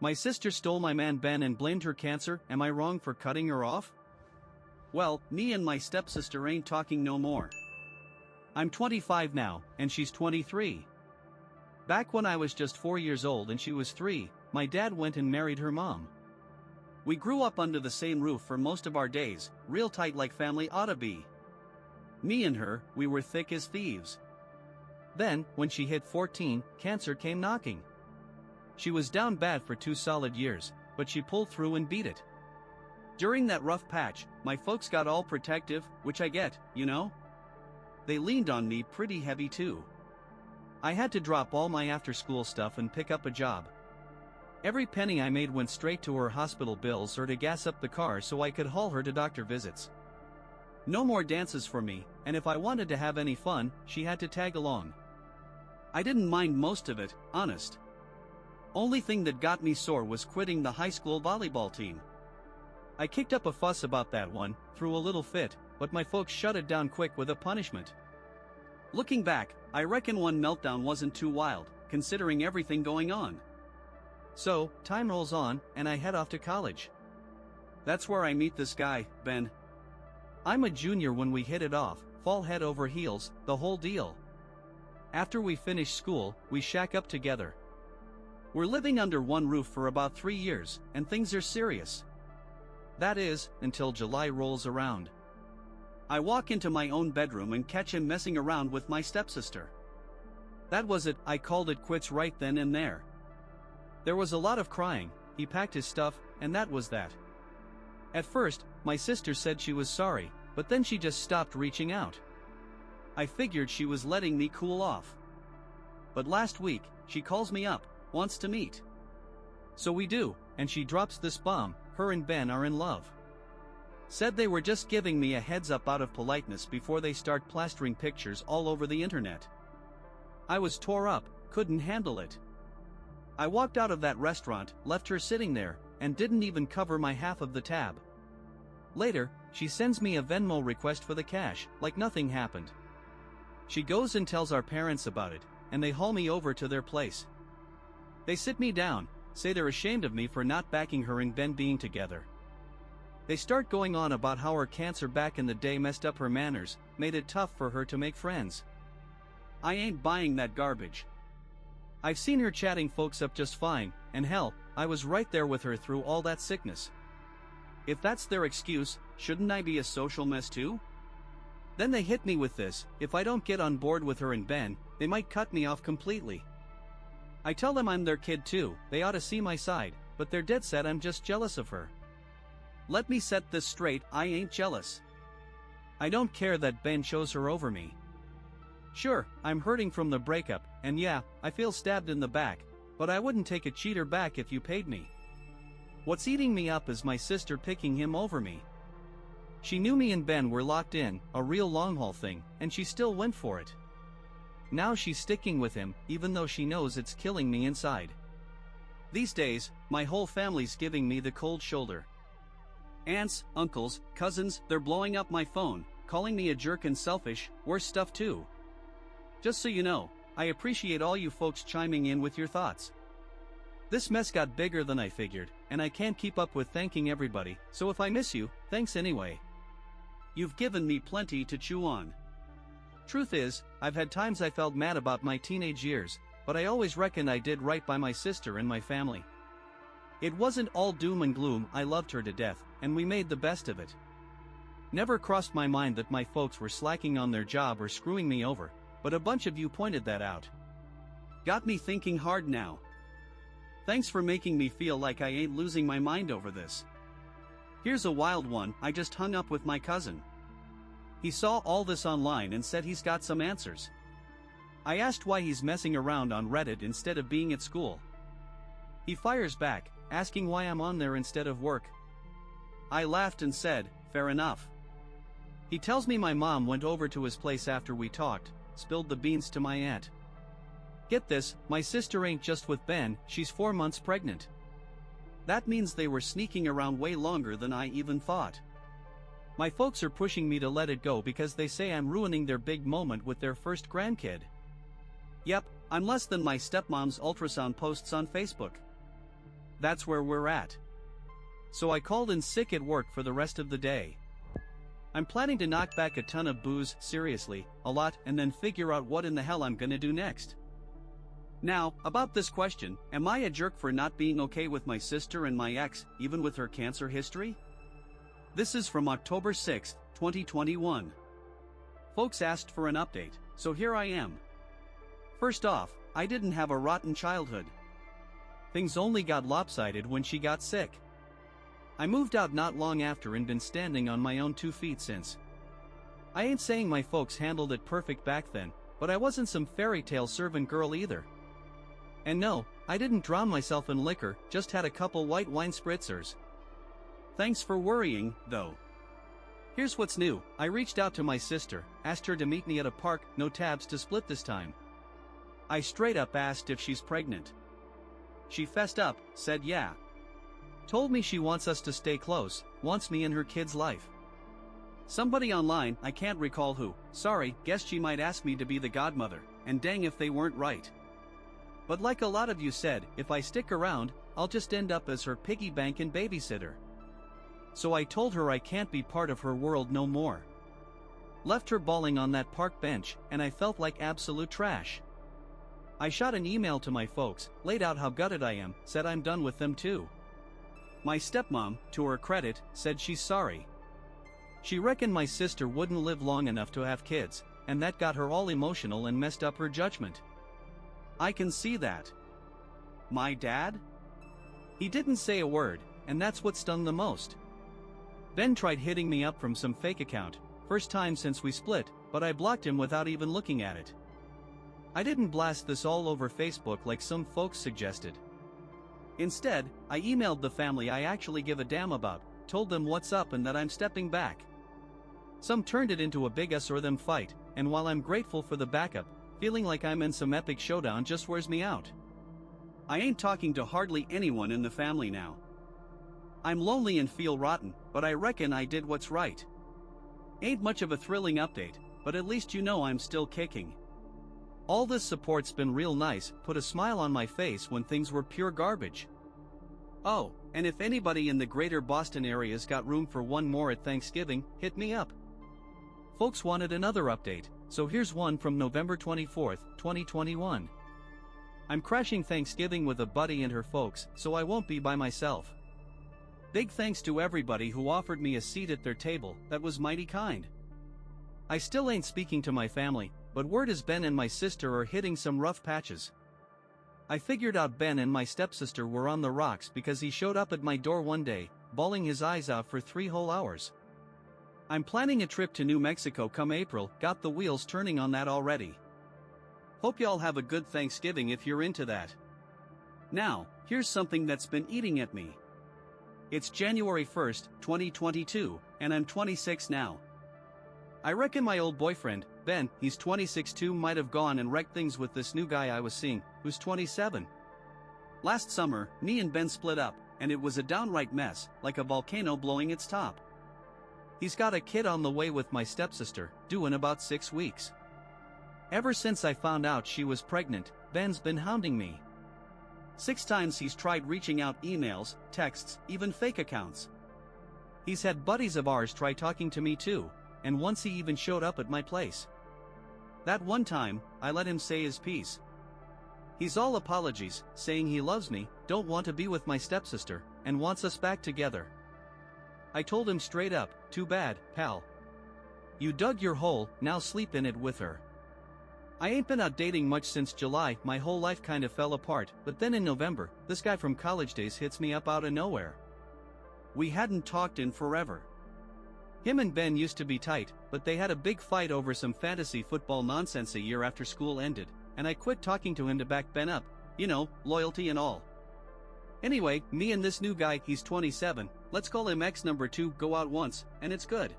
My sister stole my man Ben and blamed her cancer. Am I wrong for cutting her off? Well, me and my stepsister ain't talking no more. I'm 25 now, and she's 23. Back when I was just 4 years old and she was 3, my dad went and married her mom. We grew up under the same roof for most of our days, real tight like family oughta be. Me and her, we were thick as thieves. Then, when she hit 14, cancer came knocking. She was down bad for 2 solid years, but she pulled through and beat it. During that rough patch, my folks got all protective, which I get, you know? They leaned on me pretty heavy too. I had to drop all my after-school stuff and pick up a job. Every penny I made went straight to her hospital bills or to gas up the car so I could haul her to doctor visits. No more dances for me, and if I wanted to have any fun, she had to tag along. I didn't mind most of it, honest. Only thing that got me sore was quitting the high school volleyball team. I kicked up a fuss about that one, threw a little fit, but my folks shut it down quick with a punishment. Looking back, I reckon one meltdown wasn't too wild, considering everything going on. So, time rolls on, and I head off to college. That's where I meet this guy, Ben. I'm a junior when we hit it off, fall head over heels, the whole deal. After we finish school, we shack up together. We're living under one roof for about 3 years, and things are serious. That is, until July rolls around. I walk into my own bedroom and catch him messing around with my stepsister. That was it, I called it quits right then and there. There was a lot of crying, he packed his stuff, and that was that. At first, my sister said she was sorry, but then she just stopped reaching out. I figured she was letting me cool off. But last week, she calls me up, wants to meet. So we do, and she drops this bomb, her and Ben are in love. Said they were just giving me a heads up out of politeness before they start plastering pictures all over the internet. I was tore up, couldn't handle it. I walked out of that restaurant, left her sitting there, and didn't even cover my half of the tab. Later, she sends me a Venmo request for the cash, like nothing happened. She goes and tells our parents about it, and they haul me over to their place. They sit me down, say they're ashamed of me for not backing her and Ben being together. They start going on about how her cancer back in the day messed up her manners, made it tough for her to make friends. I ain't buying that garbage. I've seen her chatting folks up just fine, and hell, I was right there with her through all that sickness. If that's their excuse, shouldn't I be a social mess too? Then they hit me with this, if I don't get on board with her and Ben, they might cut me off completely. I tell them I'm their kid too, they ought to see my side, but they're dead set I'm just jealous of her. Let me set this straight, I ain't jealous. I don't care that Ben chose her over me. Sure, I'm hurting from the breakup, and yeah, I feel stabbed in the back, but I wouldn't take a cheater back if you paid me. What's eating me up is my sister picking him over me. She knew me and Ben were locked in, a real long-haul thing, and she still went for it. Now she's sticking with him, even though she knows it's killing me inside. These days, my whole family's giving me the cold shoulder. Aunts, uncles, cousins, they're blowing up my phone, calling me a jerk and selfish, worse stuff too. Just so you know, I appreciate all you folks chiming in with your thoughts. This mess got bigger than I figured, and I can't keep up with thanking everybody, so if I miss you, thanks anyway. You've given me plenty to chew on. Truth is, I've had times I felt mad about my teenage years, but I always reckoned I did right by my sister and my family. It wasn't all doom and gloom, I loved her to death, and we made the best of it. Never crossed my mind that my folks were slacking on their job or screwing me over, but a bunch of you pointed that out. Got me thinking hard now. Thanks for making me feel like I ain't losing my mind over this. Here's a wild one, I just hung up with my cousin. He saw all this online and said he's got some answers. I asked why he's messing around on Reddit instead of being at school. He fires back, asking why I'm on there instead of work. I laughed and said, fair enough. He tells me my mom went over to his place after we talked, spilled the beans to my aunt. Get this, my sister ain't just with Ben, she's 4 months pregnant. That means they were sneaking around way longer than I even thought. My folks are pushing me to let it go because they say I'm ruining their big moment with their first grandkid. Yep, I'm less than my stepmom's ultrasound posts on Facebook. that's where we're at. So I called in sick at work for the rest of the day. I'm planning to knock back a ton of booze, seriously, a lot, and then figure out what in the hell I'm gonna do next. Now, about this question, am I a jerk for not being okay with my sister and my ex, even with her cancer history? This is from October 6, 2021. Folks asked for an update, so here I am. First off, I didn't have a rotten childhood. Things only got lopsided when she got sick. I moved out not long after and been standing on my own 2 feet since. I ain't saying my folks handled it perfect back then, but I wasn't some fairy tale servant girl either. And no, I didn't drown myself in liquor, just had a couple white wine spritzers. Thanks for worrying, though. Here's what's new. I reached out to my sister, asked her to meet me at a park, no tabs to split this time. I straight up asked if she's pregnant. She fessed up, said yeah. Told me she wants us to stay close, wants me in her kid's life. Somebody online, I can't recall who, sorry, guessed she might ask me to be the godmother, and dang if they weren't right. But like a lot of you said, if I stick around, I'll just end up as her piggy bank and babysitter. So I told her I can't be part of her world no more. Left her bawling on that park bench, and I felt like absolute trash. I shot an email to my folks, laid out how gutted I am, said I'm done with them too. My stepmom, to her credit, said she's sorry. She reckoned my sister wouldn't live long enough to have kids, and that got her all emotional and messed up her judgment. I can see that. My dad? He didn't say a word, and that's what stung the most. Ben tried hitting me up from some fake account, first time since we split, but I blocked him without even looking at it. I didn't blast this all over Facebook like some folks suggested. Instead, I emailed the family I actually give a damn about, told them what's up and that I'm stepping back. Some turned it into a big us or them fight, and while I'm grateful for the backup, feeling like I'm in some epic showdown just wears me out. I ain't talking to hardly anyone in the family now. I'm lonely and feel rotten, but I reckon I did what's right. Ain't much of a thrilling update, but at least you know I'm still kicking. All this support's been real nice, put a smile on my face when things were pure garbage. Oh, and if anybody in the greater Boston area's got room for one more at Thanksgiving, hit me up. Folks wanted another update, so here's one from November 24, 2021. I'm crashing Thanksgiving with a buddy and her folks, so I won't be by myself. Big thanks to everybody who offered me a seat at their table, that was mighty kind. I still ain't speaking to my family, but word is Ben and my sister are hitting some rough patches. I figured out Ben and my stepsister were on the rocks because he showed up at my door one day, bawling his eyes out for 3 whole hours. I'm planning a trip to New Mexico come April, got the wheels turning on that already. Hope y'all have a good Thanksgiving if you're into that. Now, here's something that's been eating at me. It's January 1st, 2022, and I'm 26 now. I reckon my old boyfriend, Ben, he's 26 too, might have gone and wrecked things with this new guy I was seeing, who's 27. Last summer, me and Ben split up, and it was a downright mess, like a volcano blowing its top. He's got a kid on the way with my stepsister, due in about 6 weeks. Ever since I found out she was pregnant, Ben's been hounding me. 6 times he's tried reaching out, emails, texts, even fake accounts. He's had buddies of ours try talking to me too, and once he even showed up at my place. That one time, I let him say his piece. He's all apologies, saying he loves me, don't want to be with my stepsister, and wants us back together. I told him straight up, too bad, pal. You dug your hole, now sleep in it with her. I ain't been out dating much since July, my whole life kinda fell apart, but then in November, this guy from college days hits me up out of nowhere. We hadn't talked in forever. Him and Ben used to be tight, but they had a big fight over some fantasy football nonsense a year after school ended, and I quit talking to him to back Ben up, you know, loyalty and all. Anyway, me and this new guy, he's 27, let's call him X number 2, go out once, and it's good.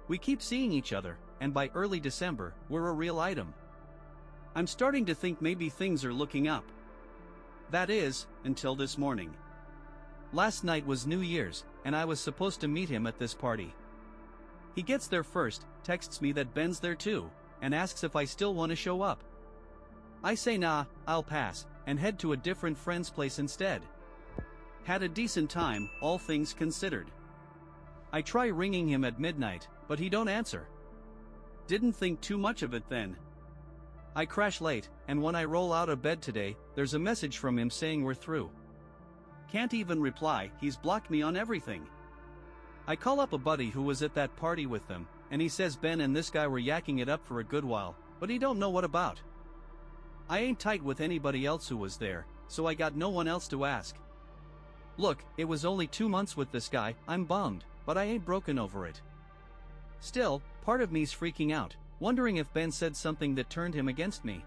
We keep seeing each other, and by early December, we're a real item. I'm starting to think maybe things are looking up. That is, until this morning. Last night was New Year's, and I was supposed to meet him at this party. He gets there first, texts me that Ben's there too, and asks if I still want to show up. I say nah, I'll pass, and head to a different friend's place instead. Had a decent time, all things considered. I try ringing him at midnight, but he don't answer. Didn't think too much of it then. I crash late, and when I roll out of bed today, there's a message from him saying we're through. Can't even reply, he's blocked me on everything. I call up a buddy who was at that party with them, and he says Ben and this guy were yakking it up for a good while, but he don't know what about. I ain't tight with anybody else who was there, so I got no one else to ask. Look, it was only 2 months with this guy, I'm bummed, but I ain't broken over it. Still, part of me's freaking out, wondering if Ben said something that turned him against me.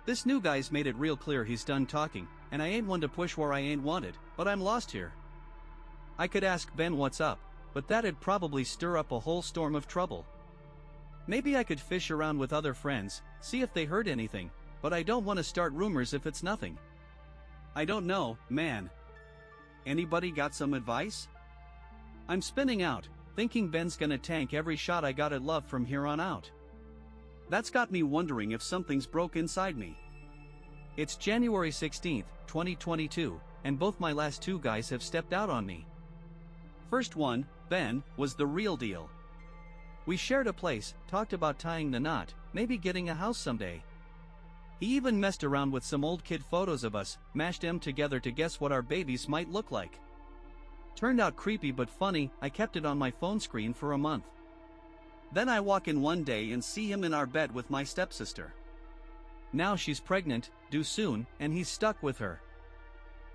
This new guy's made it real clear he's done talking, and I ain't one to push where I ain't wanted, but I'm lost here. I could ask Ben what's up, but that'd probably stir up a whole storm of trouble. Maybe I could fish around with other friends, see if they heard anything, but I don't want to start rumors if it's nothing. I don't know, man. Anybody got some advice? I'm spinning out, thinking Ben's gonna tank every shot I got at love from here on out. That's got me wondering if something's broke inside me. It's January 16th, 2022, and both my last two guys have stepped out on me. First one, Ben, was the real deal. We shared a place, talked about tying the knot, maybe getting a house someday. He even messed around with some old kid photos of us, mashed them together to guess what our babies might look like. Turned out creepy but funny, I kept it on my phone screen for a month. Then I walk in one day and see him in our bed with my stepsister. Now she's pregnant, due soon, and he's stuck with her.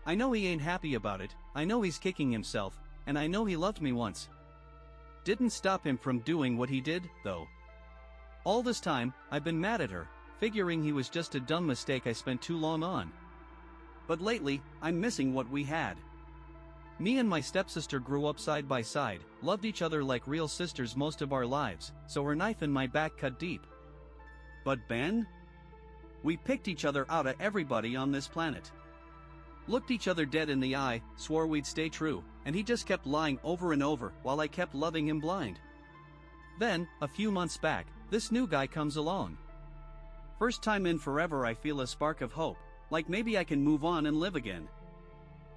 I know he ain't happy about it, I know he's kicking himself, and I know he loved me once. Didn't stop him from doing what he did, though. All this time, I've been mad at her, figuring he was just a dumb mistake I spent too long on. But lately, I'm missing what we had. Me and my stepsister grew up side by side, loved each other like real sisters most of our lives, so her knife in my back cut deep. But Ben? We picked each other out of everybody on this planet. Looked each other dead in the eye, swore we'd stay true, and he just kept lying over and over while I kept loving him blind. Then, a few months back, this new guy comes along. First time in forever I feel a spark of hope, like maybe I can move on and live again.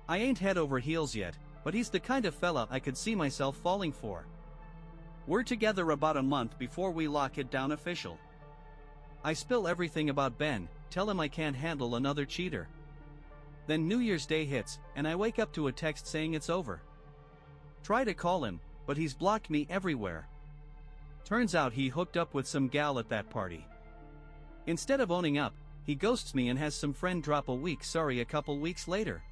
I ain't head over heels yet, but he's the kind of fella I could see myself falling for. We're together about a month before we lock it down official. I spill everything about Ben, tell him I can't handle another cheater. Then New Year's Day hits, and I wake up to a text saying it's over. Try to call him, but he's blocked me everywhere. Turns out he hooked up with some gal at that party. Instead of owning up, he ghosts me and has some friend drop a couple weeks later.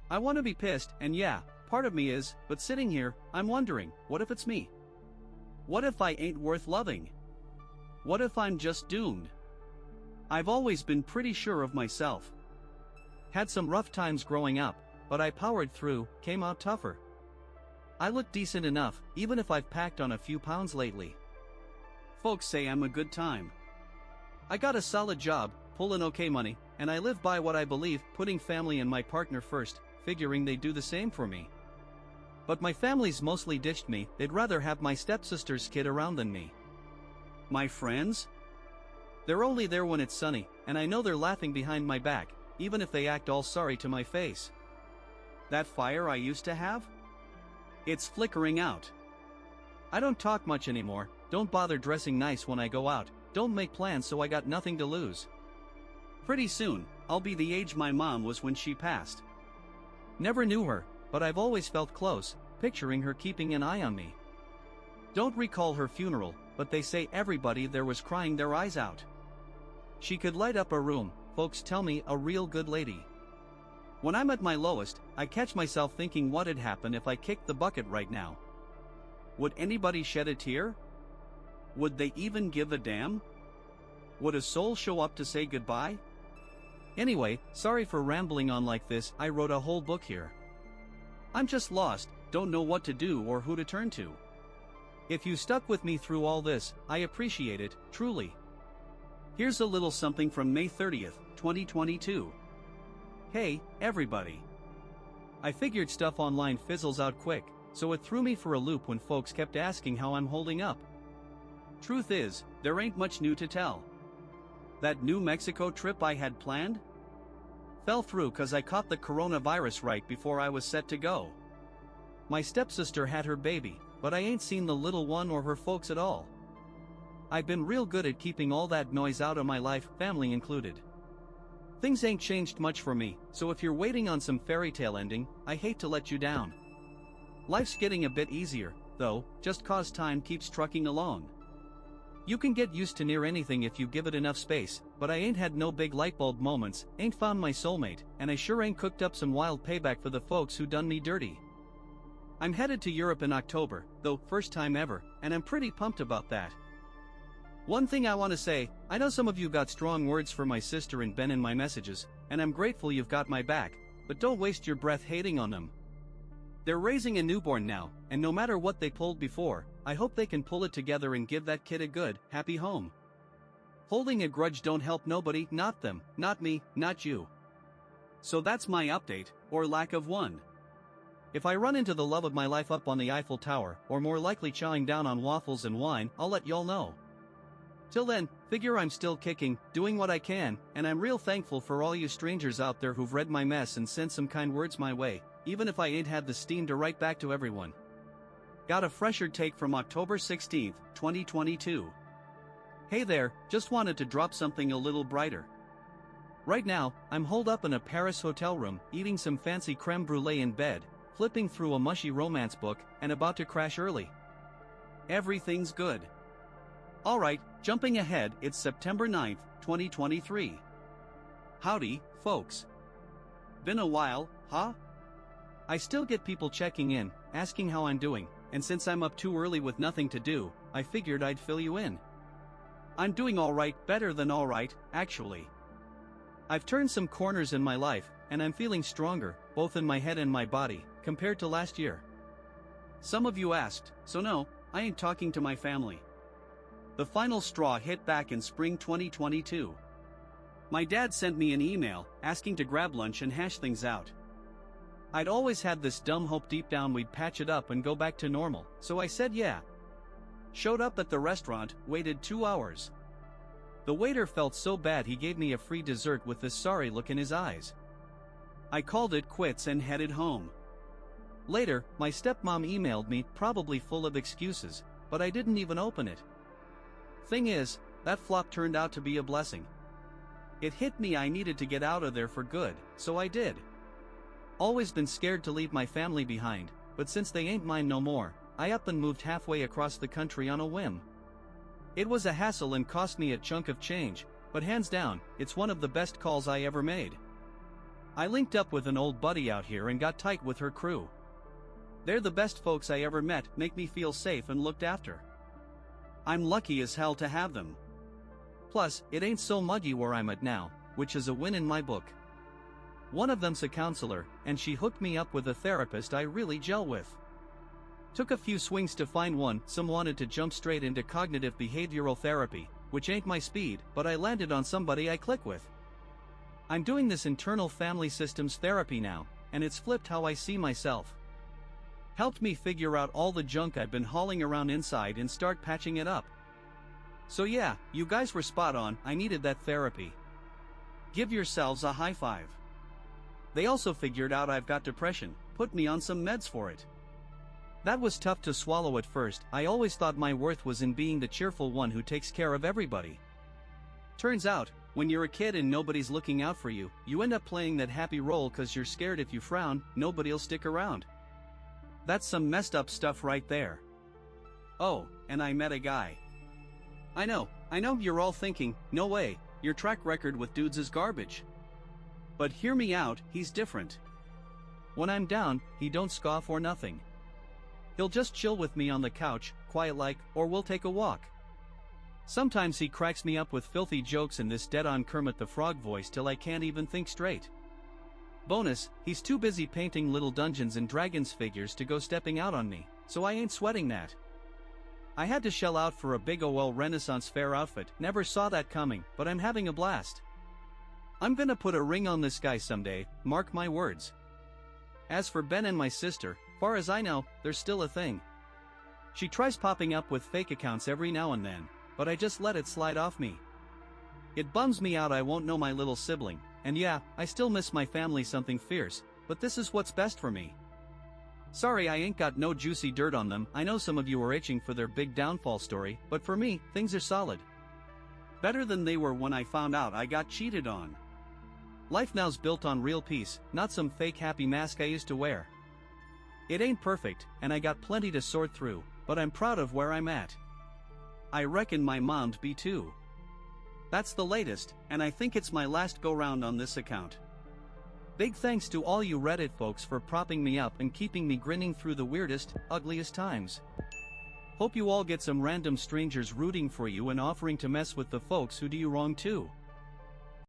I want to be pissed, and yeah, part of me is, but sitting here, I'm wondering, what if it's me? What if I ain't worth loving? What if I'm just doomed? I've always been pretty sure of myself. Had some rough times growing up, but I powered through, came out tougher. I look decent enough, even if I've packed on a few pounds lately. Folks say I'm a good time. I got a solid job, pulling okay money, and I live by what I believe, putting family and my partner first, figuring they'd do the same for me. But my family's mostly ditched me, they'd rather have my stepsister's kid around than me. My friends? They're only there when it's sunny, and I know they're laughing behind my back, even if they act all sorry to my face. That fire I used to have? It's flickering out. I don't talk much anymore, don't bother dressing nice when I go out, don't make plans so I got nothing to lose. Pretty soon, I'll be the age my mom was when she passed. Never knew her, but I've always felt close, picturing her keeping an eye on me. Don't recall her funeral, but they say everybody there was crying their eyes out. She could light up a room, folks tell me, a real good lady. When I'm at my lowest, I catch myself thinking what'd happen if I kicked the bucket right now. Would anybody shed a tear? Would they even give a damn? Would a soul show up to say goodbye? Anyway, sorry for rambling on like this, I wrote a whole book here. I'm just lost, don't know what to do or who to turn to. If you stuck with me through all this, I appreciate it, truly. Here's a little something from May 30th, 2022. Hey, everybody. I figured stuff online fizzles out quick, so it threw me for a loop when folks kept asking how I'm holding up. Truth is, there ain't much new to tell. That New Mexico trip I had planned? Fell through cause I caught the coronavirus right before I was set to go. My stepsister had her baby, but I ain't seen the little one or her folks at all. I've been real good at keeping all that noise out of my life, family included. Things ain't changed much for me, so if you're waiting on some fairy tale ending, I hate to let you down. Life's getting a bit easier, though, just cause time keeps trucking along. You can get used to near anything if you give it enough space, but I ain't had no big lightbulb moments, ain't found my soulmate, and I sure ain't cooked up some wild payback for the folks who done me dirty. I'm headed to Europe in October, though first time ever, and I'm pretty pumped about that. One thing I want to say, I know some of you got strong words for my sister and Ben in my messages, and I'm grateful you've got my back, but don't waste your breath hating on them. They're raising a newborn now, and no matter what they pulled before, I hope they can pull it together and give that kid a good, happy home. Holding a grudge don't help nobody, not them, not me, not you. So that's my update, or lack of one. If I run into the love of my life up on the Eiffel Tower, or more likely chowing down on waffles and wine, I'll let y'all know. Till then, figure I'm still kicking, doing what I can, and I'm real thankful for all you strangers out there who've read my mess and sent some kind words my way, even if I ain't had the steam to write back to everyone. Got a fresher take from October 16, 2022. Hey there, just wanted to drop something a little brighter. Right now, I'm holed up in a Paris hotel room, eating some fancy creme brulee in bed, flipping through a mushy romance book, and about to crash early. Everything's good. Alright, jumping ahead, it's September 9, 2023. Howdy, folks. Been a while, huh? I still get people checking in, asking how I'm doing, and since I'm up too early with nothing to do, I figured I'd fill you in. I'm doing alright, better than alright, actually. I've turned some corners in my life, and I'm feeling stronger, both in my head and my body, compared to last year. Some of you asked, so no, I ain't talking to my family. The final straw hit back in spring 2022. My dad sent me an email, asking to grab lunch and hash things out. I'd always had this dumb hope deep down we'd patch it up and go back to normal, so I said yeah. Showed up at the restaurant, waited 2 hours. The waiter felt so bad he gave me a free dessert with this sorry look in his eyes. I called it quits and headed home. Later, my stepmom emailed me, probably full of excuses, but I didn't even open it. Thing is, that flop turned out to be a blessing. It hit me I needed to get out of there for good, so I did. Always been scared to leave my family behind, but since they ain't mine no more, I up and moved halfway across the country on a whim. It was a hassle and cost me a chunk of change, but hands down, it's one of the best calls I ever made. I linked up with an old buddy out here and got tight with her crew. They're the best folks I ever met, make me feel safe and looked after. I'm lucky as hell to have them. Plus, it ain't so muggy where I'm at now, which is a win in my book. One of them's a counselor, and she hooked me up with a therapist I really gel with. Took a few swings to find one, some wanted to jump straight into cognitive behavioral therapy, which ain't my speed, but I landed on somebody I click with. I'm doing this internal family systems therapy now, and it's flipped how I see myself. Helped me figure out all the junk I've been hauling around inside and start patching it up. So yeah, you guys were spot on, I needed that therapy. Give yourselves a high five. They also figured out I've got depression, put me on some meds for it. That was tough to swallow at first, I always thought my worth was in being the cheerful one who takes care of everybody. Turns out, when you're a kid and nobody's looking out for you, you end up playing that happy role cause you're scared if you frown, nobody'll stick around. That's some messed up stuff right there. Oh, and I met a guy. I know you're all thinking, no way, your track record with dudes is garbage. But hear me out, he's different. When I'm down, he don't scoff or nothing. He'll just chill with me on the couch, quiet like, or we'll take a walk. Sometimes he cracks me up with filthy jokes in this dead-on Kermit the Frog voice till I can't even think straight. Bonus, he's too busy painting little Dungeons and Dragons figures to go stepping out on me, so I ain't sweating that. I had to shell out for a big OL Renaissance Fair outfit, never saw that coming, but I'm having a blast. I'm gonna put a ring on this guy someday, mark my words. As for Ben and my sister, far as I know, they're still a thing. She tries popping up with fake accounts every now and then, but I just let it slide off me. It bums me out I won't know my little sibling, And yeah, I still miss my family something fierce, but this is what's best for me. Sorry I ain't got no juicy dirt on them. I know some of you are itching for their big downfall story, but for me, things are solid. Better than they were when I found out I got cheated on. Life now's built on real peace, not some fake happy mask I used to wear. It ain't perfect, and I got plenty to sort through, but I'm proud of where I'm at. I reckon my mom'd be too. That's the latest, and I think it's my last go-round on this account. Big thanks to all you Reddit folks for propping me up and keeping me grinning through the weirdest, ugliest times. Hope you all get some random strangers rooting for you and offering to mess with the folks who do you wrong too.